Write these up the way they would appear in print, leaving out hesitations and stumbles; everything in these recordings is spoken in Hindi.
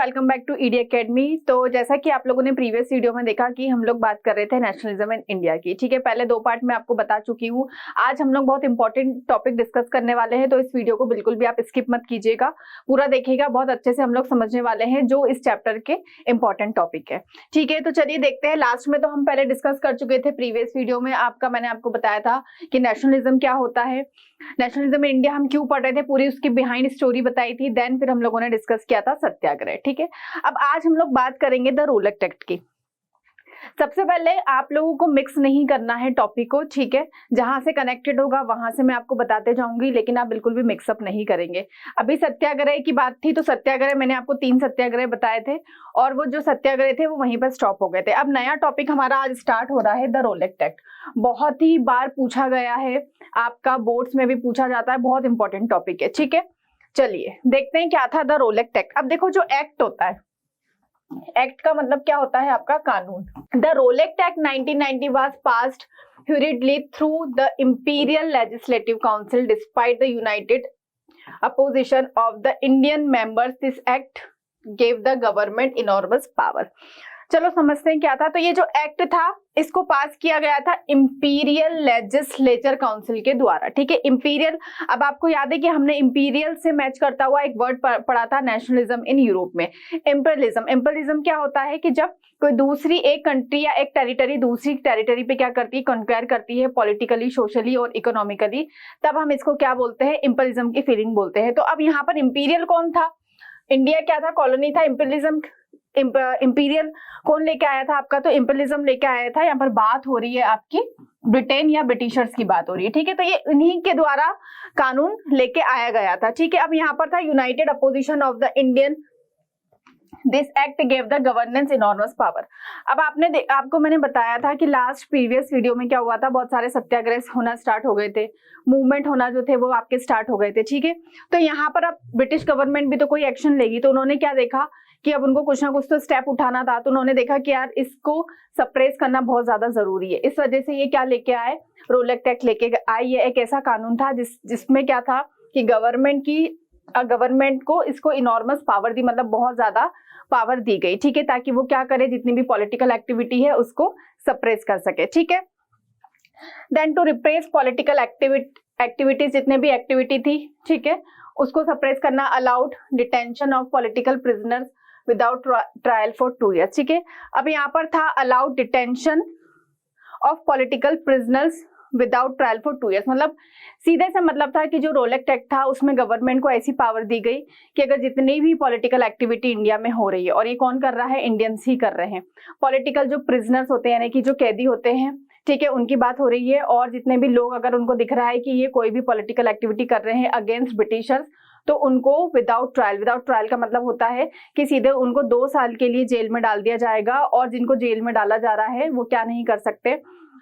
Welcome back to ED academy. तो जैसा कि आप लोगों ने प्रीवियस वीडियो में देखा कि हम लोग बात कर रहे थे नेशनलिज्म इन इंडिया की। ठीक है, पहले 2 पार्ट में आपको बता चुकी हूँ। आज हम लोग बहुत इंपॉर्टेंट टॉपिक डिस्कस करने वाले हैं, तो इस वीडियो को बिल्कुल भी आप स्किप मत कीजिएगा, पूरा देखिएगा। बहुत अच्छे से हम लोग समझने वाले हैं जो इस चैप्टर के इंपॉर्टेंट टॉपिक है। ठीक है, तो चलिए देखते हैं। लास्ट में तो हम पहले डिस्कस कर चुके थे प्रीवियस वीडियो में। मैंने आपको बताया था कि नेशनलिज्म क्या होता है, नेशनलिज्म इन इंडिया हम क्यों पढ़ रहे थे, पूरी उसकी बिहाइंड स्टोरी बताई थी। देन फिर हम लोगों ने डिस्कस किया था सत्याग्रह। ठीक है, अब आज हम लोग बात करेंगे द रोलेट एक्ट की। सबसे पहले आप लोगों को मिक्स नहीं करना है टॉपिक को। ठीक है, जहां से कनेक्टेड होगा वहां से मैं आपको बताते जाऊंगी, लेकिन आप बिल्कुल भी मिक्सअप नहीं करेंगे। अभी सत्याग्रह की बात थी, तो सत्याग्रह मैंने आपको 3 सत्याग्रह बताए थे और वो जो सत्याग्रह थे वो वहीं पर स्टॉप हो गए थे। अब नया टॉपिक हमारा आज स्टार्ट हो रहा है द रोलेट एक्ट। बहुत ही बार पूछा गया है, आपका बोर्ड्स में भी पूछा जाता है, बहुत इंपॉर्टेंट टॉपिक है। ठीक है, चलिए देखते हैं क्या था द रोलेट एक्ट। अब देखो, जो एक्ट होता है, एक्ट का मतलब क्या होता है, आपका कानून। The Rowlatt Act 1990 was passed hurriedly through the Imperial Legislative Council despite the united opposition of the Indian members. This act gave the government enormous power. चलो समझते हैं क्या था। तो ये जो एक्ट था इसको पास किया गया था इंपीरियल लेजिस्लेचर काउंसिल के द्वारा। ठीक है, इंपीरियल, अब आपको याद है कि हमने इंपीरियल से मैच करता हुआ एक वर्ड पढ़ा था नेशनलिज्म इन यूरोप में, इम्पेरियलिज्म। इम्पेरियलिज्म क्या होता है कि जब कोई दूसरी एक कंट्री या एक टेरिटरी दूसरी टेरिटरी पे क्या करती है, कंक्वायर करती है पॉलिटिकली, सोशली और इकोनॉमिकली, तब हम इसको क्या बोलते हैं, इम्पेरियलिज्म की फीलिंग बोलते हैं। तो अब यहाँ पर इंपीरियल कौन था, इंडिया क्या था, कॉलोनी था। इंपीरियल कौन लेके आया था आपका, तो इंपीरियलिज्म लेके आया था। यहाँ पर बात हो रही है आपकी ब्रिटेन या ब्रिटिशर्स की बात हो रही है। ठीक है, तो ये इन्हीं के द्वारा कानून लेके आया गया था। ठीक है, अब यहाँ पर था United opposition of the Indian, this act gave the governance enormous power. अब आपको मैंने बताया था कि लास्ट प्रीवियस वीडियो में क्या हुआ था, बहुत सारे सत्याग्रह होना स्टार्ट हो गए थे, मूवमेंट होना जो थे वो आपके स्टार्ट हो गए थे। ठीक है, तो यहाँ पर अब ब्रिटिश गवर्नमेंट भी तो कोई एक्शन लेगी, तो उन्होंने क्या देखा कि अब उनको कुछ ना कुछ तो स्टेप उठाना था। तो उन्होंने देखा कि यार इसको सप्रेस करना बहुत ज्यादा जरूरी है। इस वजह से ये क्या लेके आए, रोलेट एक्ट लेके आए। ये एक ऐसा कानून था जिसमें क्या था कि गवर्नमेंट को इसको इनॉर्मस पावर दी, मतलब बहुत ज्यादा पावर दी गई। ठीक है, ताकि वो क्या करे, जितनी भी पॉलिटिकल एक्टिविटी है उसको सप्रेस कर सके। ठीक है, then to repress political activities, जितने भी एक्टिविटी थी, ठीक है, उसको सप्रेस करना। Allowed detention of political prisoners without trial for 2 years। ठीक है, अब यहाँ पर था allowed detention of political prisoners without trial for 2 years। मतलब सीधे से मतलब था कि जो रोलेट एक्ट था उसमें गवर्नमेंट को ऐसी पावर दी गई कि अगर जितनी भी पॉलिटिकल एक्टिविटी इंडिया में हो रही है, और ये कौन कर रहा है, इंडियंस ही कर रहे हैं, पॉलिटिकल जो प्रिजनर्स होते हैं यानी कि जो कैदी होते हैं, ठीक है, उनकी बात हो रही है, और जितने भी लोग अगर उनको दिख रहा है कि ये कोई भी पॉलिटिकल एक्टिविटी कर रहे हैं अगेंस्ट ब्रिटिशर्स, तो उनको विदाउट ट्रायल का मतलब होता है कि सीधे उनको 2 साल के लिए जेल में डाल दिया जाएगा। और जिनको जेल में डाला जा रहा है वो क्या नहीं कर सकते,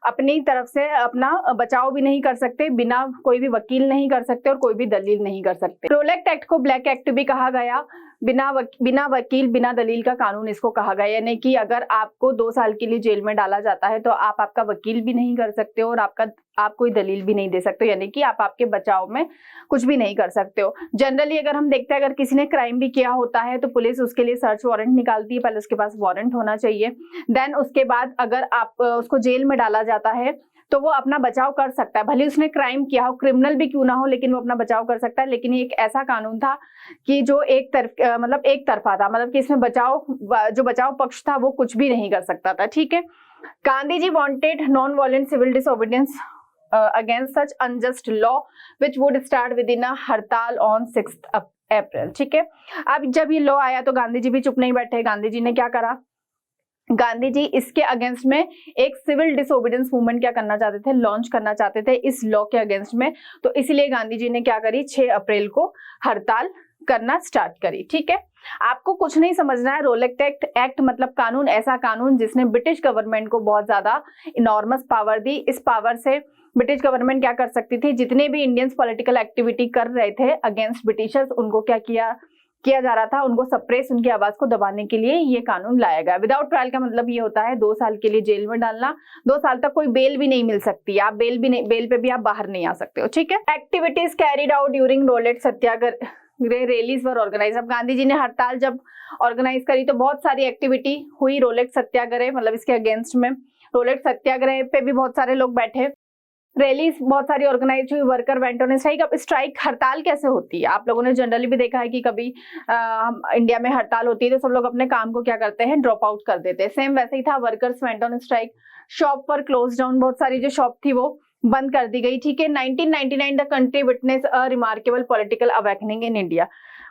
अपनी तरफ से अपना बचाव भी नहीं कर सकते, बिना कोई भी वकील नहीं कर सकते और कोई भी दलील नहीं कर सकते। रोलेट एक्ट को ब्लैक एक्ट भी कहा गया, बिना वकील बिना दलील का कानून इसको कहा गया। यानी कि अगर आपको 2 साल के लिए जेल में डाला जाता है तो आप आपका वकील भी नहीं कर सकते हो और आप कोई दलील भी नहीं दे सकते हो, यानी कि आप आपके बचाव में कुछ भी नहीं कर सकते हो। जनरली अगर हम देखते हैं, अगर किसी ने क्राइम भी किया होता है तो पुलिस उसके लिए सर्च वारंट निकालती है, पहले उसके पास वारंट होना चाहिए। देन उसके बाद अगर आप उसको जेल में डाला जाता है तो वो अपना बचाव कर सकता है, भले उसने क्राइम किया हो, क्रिमिनल भी क्यों ना हो, लेकिन वो अपना बचाव कर सकता है। लेकिन ये एक ऐसा कानून था कि जो एक तरफा था, मतलब कि इसमें जो बचाव पक्ष था वो कुछ भी नहीं कर सकता था। ठीक है, Gandhi ji wanted non violent civil disobedience against such unjust law which would start with in hartal on 6 अप्रैल। ठीक है, अब जब ये लॉ आया तो गांधी जी भी चुप नहीं बैठे। गांधी जी ने क्या करा, गांधी जी इसके अगेंस्ट में एक सिविल डिसोबीडियंस मूवमेंट क्या करना चाहते थे, लॉन्च करना चाहते थे इस लॉ के अगेंस्ट में। तो इसलिए गांधी जी ने क्या करी, 6 अप्रैल को हड़ताल करना स्टार्ट करी। ठीक है, आपको कुछ नहीं समझना है। रोलेट एक्ट मतलब कानून, ऐसा कानून जिसने ब्रिटिश गवर्नमेंट को बहुत ज्यादा इनॉर्मस पावर दी। इस पावर से ब्रिटिश गवर्नमेंट क्या कर सकती थी, जितने भी इंडियंस पॉलिटिकल एक्टिविटी कर रहे थे अगेंस्ट ब्रिटिशर्स, उनको क्या किया जा रहा था, उनको सप्रेस, उनकी आवाज को दबाने के लिए ये कानून लाया गया। विदाउट ट्रायल का मतलब ये होता है 2 साल के लिए जेल में डालना, 2 साल तक कोई बेल भी नहीं मिल सकती, आप बेल पे भी आप बाहर नहीं आ सकते हो। ठीक है, activities carried out during Rowlatt Satyagraha rallies were organize. अब गांधी जी ने हड़ताल जब ऑर्गेनाइज करी तो बहुत सारी एक्टिविटी हुई, रोलेट सत्याग्रह, मतलब इसके अगेंस्ट में रोलेट सत्याग्रह पे भी बहुत सारे लोग बैठे, रैलीज बहुत सारी ऑर्गेनाइज हुई, वर्कर वेंट ऑन स्ट्राइक। अब स्ट्राइक हड़ताल कैसे होती है, आप लोगों ने जनरली भी देखा है कि कभी हम इंडिया में हड़ताल होती है तो सब लोग अपने काम को क्या करते हैं, ड्रॉप आउट कर देते हैं। सेम वैसे ही था, workers went on strike, shop पर क्लोज डाउन, बहुत सारी जो शॉप थी वो बंद कर दी गई। ठीक है, 1999 the country witness a remarkable political awakening in India.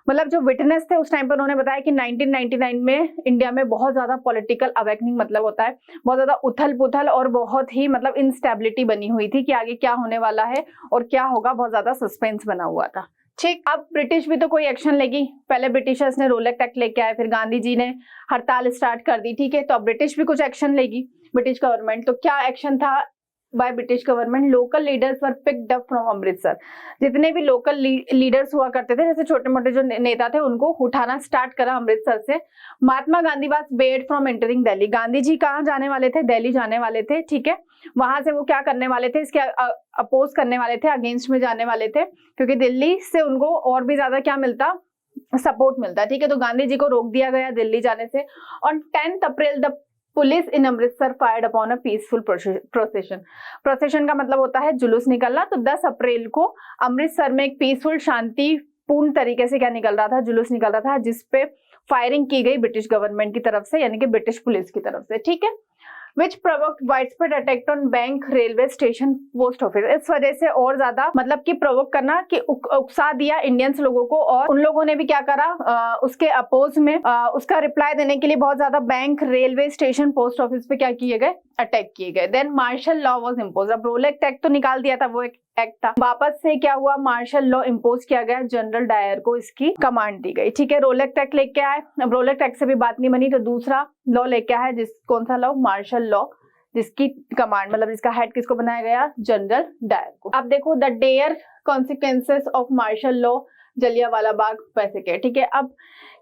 मतलब जो विटनेस थे उस टाइम पर उन्होंने बताया कि 1999 में इंडिया में बहुत ज्यादा पॉलिटिकल अवेकनिंग मतलब होता है बहुत ज्यादा उथल पुथल और बहुत ही मतलब इंस्टेबिलिटी बनी हुई थी कि आगे क्या होने वाला है और क्या होगा, बहुत ज्यादा सस्पेंस बना हुआ था। ठीक, अब ब्रिटिश भी तो कोई एक्शन लेगी, पहले ब्रिटिशर्स ने रोलेट एक्ट लेके आए, फिर गांधी जी ने हड़ताल स्टार्ट कर दी। ठीक है, तो अब ब्रिटिश भी कुछ एक्शन लेगी, ब्रिटिश गवर्नमेंट। तो क्या एक्शन था by British government? Local leaders were picked up from Amritsar. जितने भी लोकल लीडर्स हुआ करते थे, जैसे छोटे मोटे जो नेता थे, उनको उठाना स्टार्ट करा अमृतसर से। Mahatma Gandhi was barred from entering Delhi. Gandhi ji कहाँ जाने वाले थे? दिल्ली जाने वाले थे। ठीक है, वहां से वो क्या करने वाले थे, इसके अपोज करने वाले थे, अगेंस्ट में जाने वाले थे, क्योंकि दिल्ली से उनको और भी ज्यादा क्या मिलता, सपोर्ट मिलता। ठीक है, तो गांधी जी को रोक दिया गया दिल्ली जाने से। On 10 April the police in Amritsar fired upon a peaceful procession. Procession का मतलब होता है जुलूस निकलना। तो 10 अप्रैल को अमृतसर में एक पीसफुल शांतिपूर्ण तरीके से क्या निकल रहा था, जुलूस निकल रहा था, जिसपे फायरिंग की गई ब्रिटिश गवर्नमेंट की तरफ से, यानी कि ब्रिटिश पुलिस की तरफ से। ठीक है, which provoked widespread attack on bank, railway station, post office. इस वजह से और ज्यादा मतलब कि प्रोवोक करना कि उकसा दिया इंडियंस लोगों को, और उन लोगों ने भी क्या करा, उसके अपोज में उसका रिप्लाई देने के लिए बहुत ज्यादा bank, railway station, post office पे क्या किए गए, अटैक किए गए। Then martial law was impose. अब रोलेट एक्ट तो निकाल दिया था, वो एक एक्ट था, वापस से क्या हुआ, मार्शल लॉ इम्पोज किया गया, जनरल डायर को इसकी कमांड दी गई। ठीक है, रोलेट एक्ट लेके आए। अब रोलेट एक्ट से भी बात नहीं बनी तो दूसरा लॉ लेके आए, कौन सा लॉ, मार्शल लॉ, जिसकी कमांड मतलब जिसका हेड किसको बनाया गया, जनरल डायर को। अब देखो the dire consequences of martial law, Jallianwala Bagh massacre. ठीक है, अब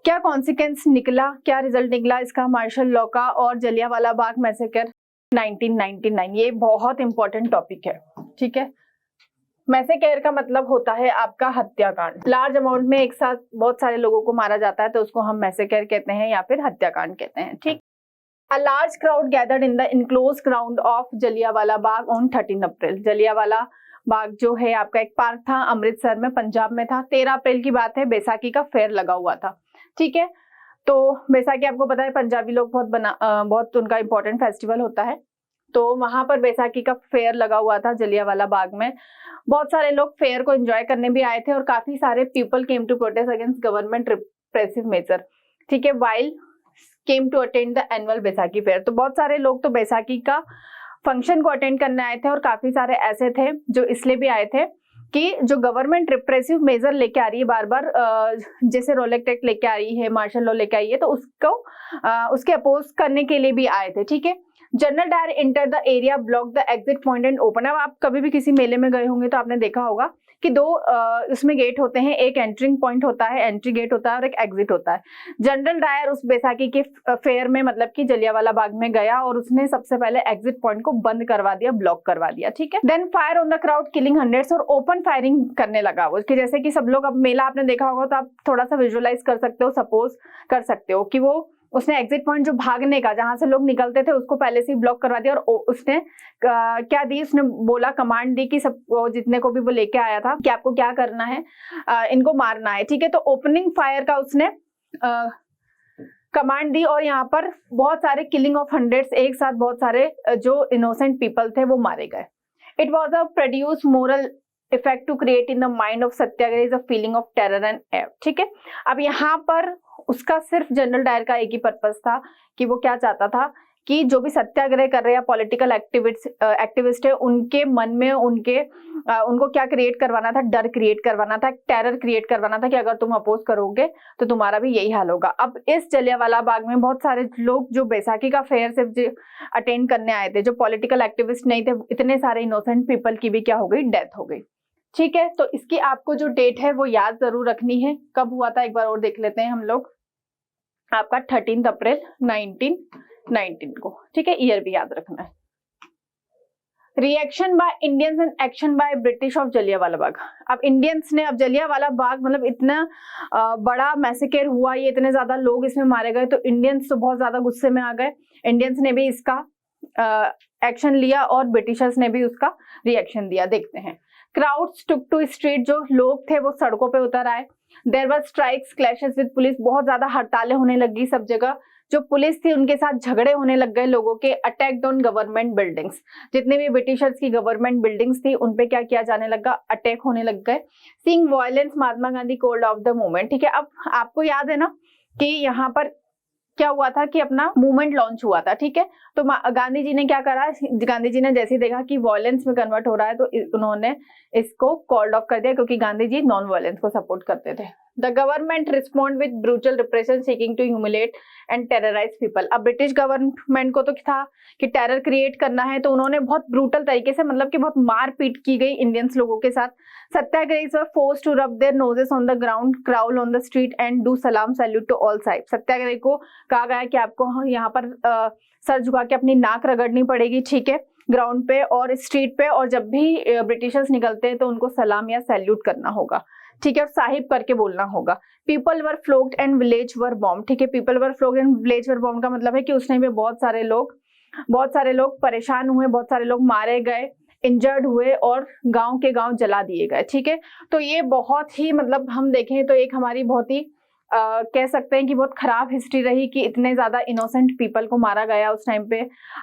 क्या कॉन्सिक्वेंस निकला, क्या रिजल्ट निकला इसका, मार्शल लॉ का और जलियांवाला बाग मैसेकर 1999। ये बहुत इंपॉर्टेंट टॉपिक है। ठीक है, मैसेकर का मतलब होता है आपका हत्याकांड। लार्ज अमाउंट में एक साथ बहुत सारे लोगों को मारा जाता है तो उसको हम मैसेकर कहते हैं या फिर हत्याकांड कहते हैं। ठीक, A large crowd gathered in the enclosed ground of Jallianwala Bagh on 13 अप्रैल। जलियांवाला बाग जो है आपका एक पार्क था, अमृतसर में, पंजाब में था। 13 अप्रैल की बात है, बैसाखी का फेयर लगा हुआ था। ठीक है, तो बैसाखी आपको पता है पंजाबी लोग बहुत उनका इंपॉर्टेंट फेस्टिवल होता है, तो वहां पर बैसाखी का फेयर लगा हुआ था जलियांवाला बाग में। बहुत सारे लोग फेयर को एंजॉय करने भी आए थे और काफी सारे people came to protest against government repressive measure. ठीक है, while came to attend the annual Baisakhi fair. तो बहुत सारे लोग तो बैसाखी का फंक्शन को अटेंड करने आए थे और काफी सारे ऐसे थे जो इसलिए भी आए थे कि जो गवर्नमेंट रिप्रेसिव मेजर लेके आ रही है बार बार, जैसे रोलेट एक्ट लेके आ रही है, मार्शल लॉ लेके आई है, तो उसको उसके अपोज करने के लिए भी आए थे। ठीक है, General Dyer enter the area, block the exit point and open. अब आप कभी भी किसी मेले में गए होंगे तो आपने देखा होगा कि दो उसमें गेट होते हैं, एक एंट्रिंग पॉइंट होता है, एंट्री गेट होता है, और एक एग्जिट होता है। जनरल डायर उस बैसाखी के फेयर में मतलब कि जलियांवाला बाग में गया और उसने सबसे पहले एग्जिट पॉइंट को बंद करवा दिया, ब्लॉक करवा दिया। ठीक है, then fire on the crowd killing hundreds, और ओपन फायरिंग करने लगा वो, कि जैसे कि सब लोग, अब मेला आपने देखा होगा तो आप थोड़ा सा विजुअलाइज कर सकते हो, सपोज कर सकते हो कि वो उसने एग्जिट पॉइंट जो भागने का, जहां से लोग निकलते थे, उसको पहले से ही ब्लॉक करवा दिया, और उसने क्या दी, उसने बोला, कमांड दी कि सब जितने को भी वो लेके आया था कि आपको क्या करना है, इनको मारना है। ठीक है, तो ओपनिंग फायर का उसने कमांड दी और यहाँ पर बहुत सारे किलिंग ऑफ हंड्रेड्स, एक साथ बहुत सारे जो इनोसेंट पीपल थे वो मारे गए। It was a produce moral effect to create in the mind of satyagraha is a feeling of terror and awe. ठीक है, अब यहाँ पर उसका सिर्फ जनरल डायर का एक ही पर्पस था कि वो क्या चाहता था कि जो भी सत्याग्रह कर रहे हैं पॉलिटिकल एक्टिविस्ट है, उनके मन में उनको क्या क्रिएट करवाना था, डर क्रिएट करवाना था, टेरर क्रिएट करवाना था कि अगर तुम अपोज करोगे तो तुम्हारा भी यही हाल होगा। अब इस जलियांवाला बाग में बहुत सारे लोग जो बैसाखी का फेयर सिर्फ अटेंड करने आए थे, जो पॉलिटिकल एक्टिविस्ट नहीं थे, इतने सारे इनोसेंट पीपल की भी क्या हो गई, डेथ हो गई। ठीक है, तो इसकी आपको जो डेट है वो याद जरूर रखनी है। कब हुआ था एक बार और देख लेते हैं हम लोग, आपका 13 अप्रैल 1919 को। ठीक है, ईयर भी याद रखना है। Reaction by Indians and action by British of Jallianwala Bagh. अब इंडियंस ने, अब जलियांवाला बाग मतलब इतना बड़ा मैसेकेर हुआ, ये इतने ज्यादा लोग इसमें मारे गए, तो इंडियंस तो बहुत ज्यादा गुस्से में आ गए। इंडियंस ने भी इसका एक्शन लिया और ब्रिटिशर्स ने भी उसका रिएक्शन दिया। देखते हैं। क्राउड्स टुक टू स्ट्रीट, जो लोग थे वो सड़कों पे उतर आए। There were strikes, clashes with police, बहुत ज्यादा हड़तालें होने लगी सब जगह। जो पुलिस थी उनके साथ झगड़े होने लग गए लोगों के। अटैक्ड ऑन गवर्नमेंट बिल्डिंग्स, जितने भी ब्रिटिशर्स की गवर्नमेंट बिल्डिंग्स थी उन पे क्या किया जाने लगा, अटैक होने लग गए। Seeing violence, Mahatma Gandhi called off the movement. ठीक है, अब आपको याद है ना कि यहाँ पर क्या हुआ था कि अपना मूवमेंट लॉन्च हुआ था। ठीक है, तो गांधी जी ने क्या करा, गांधी जी ने जैसे ही देखा कि वायलेंस में कन्वर्ट हो रहा है तो उन्होंने इसको कॉल्ड ऑफ कर दिया, क्योंकि गांधी जी नॉन वायलेंस को सपोर्ट करते थे। The government respond with brutal repression seeking to humiliate and terrorise people. अब ब्रिटिश गवर्नमेंट को तो था कि टेरर क्रिएट करना है, तो उन्होंने बहुत ब्रूटल तरीके से, मतलब कि बहुत मारपीट की गई इंडियंस लोगों के साथ। Satyagrahis were forced to rub their noses on the ground, crawl on the street and do सलाम सैल्यूट टू ऑल साइड। सत्याग्रही को कहा गया कि आपको यहाँ पर सर झुका के अपनी नाक रगड़नी पड़ेगी, ठीक है, ग्राउंड पे और स्ट्रीट पे, और जब भी ब्रिटिशर्स निकलते हैं तो उनको सलाम या सैल्यूट करना होगा, ठीक है, और साहिब करके बोलना होगा। People were flogged and village were bomb. ठीक है, people were flogged and village were bomb का मतलब है कि उस टाइम पे बहुत सारे लोग परेशान हुए, बहुत सारे लोग मारे गए, इंजर्ड हुए और गांव के गांव जला दिए गए। ठीक है, तो ये बहुत ही, मतलब हम देखें तो एक हमारी बहुत ही कह सकते हैं कि बहुत खराब हिस्ट्री रही कि इतने ज्यादा इनोसेंट पीपल को मारा गया उस टाइम पे।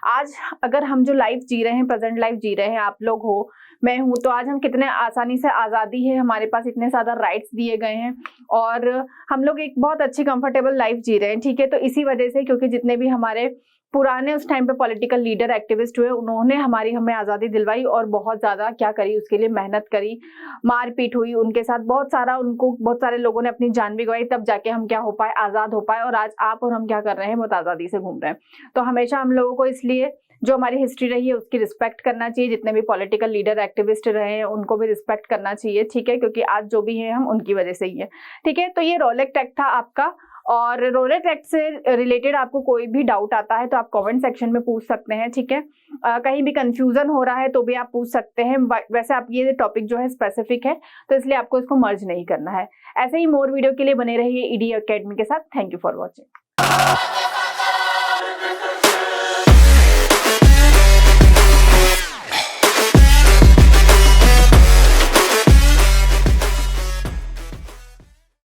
आज अगर हम जो लाइफ जी रहे हैं, प्रेजेंट लाइफ जी रहे हैं, आप लोग हो, मैं हूं, तो आज हम कितने आसानी से, आजादी है हमारे पास, इतने ज्यादा राइट्स दिए गए हैं और हम लोग एक बहुत अच्छी कंफर्टेबल लाइफ जी रहे हैं। ठीक है, तो इसी वजह से, क्योंकि जितने भी हमारे पुराने उस टाइम पे पॉलिटिकल लीडर, एक्टिविस्ट हुए, उन्होंने हमें आजादी दिलवाई और बहुत ज्यादा क्या करी, उसके लिए मेहनत करी, मारपीट हुई उनके साथ, बहुत सारे लोगों ने अपनी जान भी गवाई, तब जाके हम क्या हो पाए, आजाद हो पाए। और आज आप और हम क्या कर रहे हैं, बहुत आजादी से घूम रहे हैं। तो हमेशा हम लोगों को इसलिए जो हमारी हिस्ट्री रही है उसकी रिस्पेक्ट करना चाहिए। जितने भी पॉलिटिकल लीडर, एक्टिविस्ट रहे हैं उनको भी रिस्पेक्ट करना चाहिए। ठीक है, क्योंकि आज जो भी है हम उनकी वजह से ही है। ठीक है, तो ये रोलेक्ट एक्ट था आपका, और रोलेक्ट एक्ट से रिलेटेड आपको कोई भी डाउट आता है तो आप कमेंट सेक्शन में पूछ सकते हैं। ठीक है, कहीं भी कंफ्यूजन हो रहा है तो भी आप पूछ सकते हैं। वैसे आप ये टॉपिक जो है स्पेसिफिक है, तो इसलिए आपको इसको मर्ज नहीं करना है। ऐसे ही मोर वीडियो के लिए बने रहिए ईडी एकेडमी के साथ। Thank you for watching.